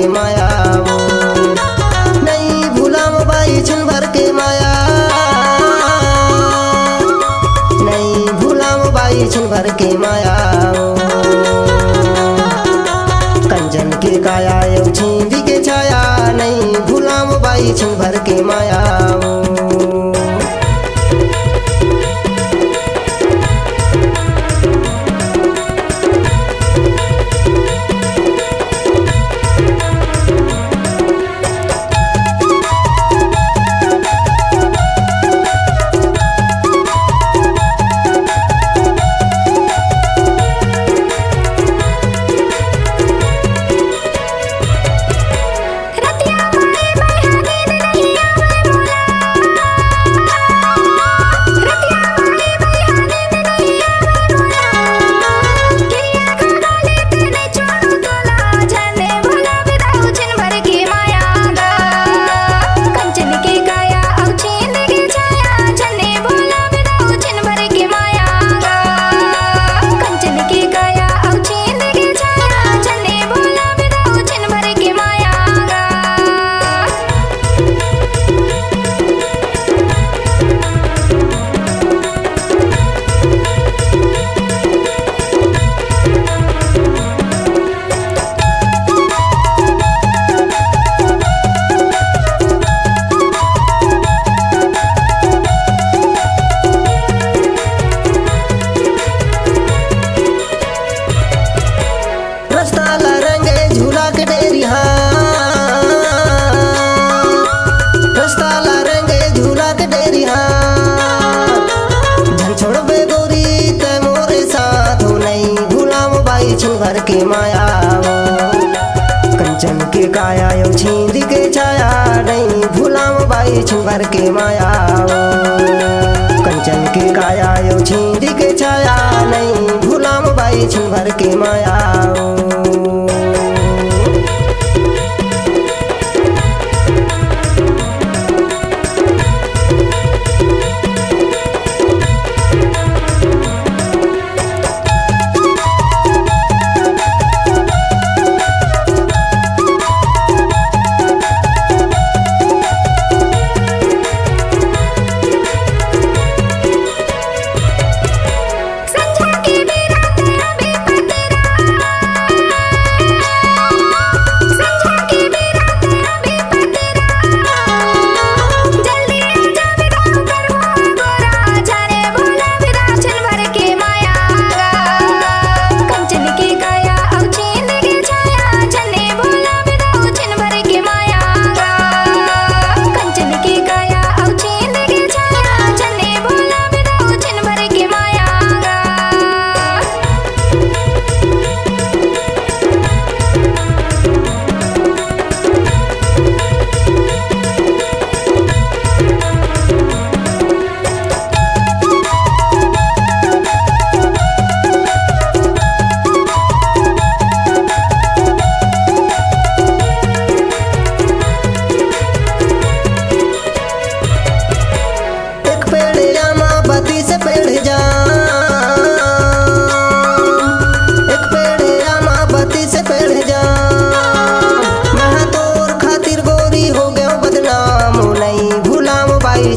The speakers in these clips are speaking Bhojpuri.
के माया नहीं भूलाम बाई छिन भर के माया नहीं भूलाम बाई छिन भर के माया कंचन के काया यो छींदी के छाया नहीं भूलाम बाई छिन भर के माया भर के माया कंचन के काया यो छींद के छाया नहीं भूलाम बाई छिन भर के माया कंचन के काया यो छींद के छाया नहीं भूलाम बाई छिन भर के माया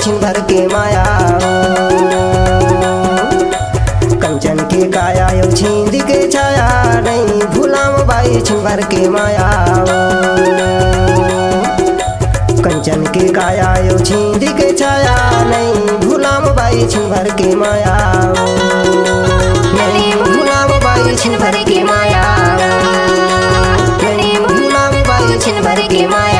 छिन भर के माया कंचन के काया यो छींद के छाया नहीं भूलाम बाई छिन भर के माया कंचन के काया यो छींद के छाया नहीं भूलाम बाई छिन भर के माया नहीं भूलाम बाई छिन भर के माया नहीं भूलाम बाई छिन भर के माया।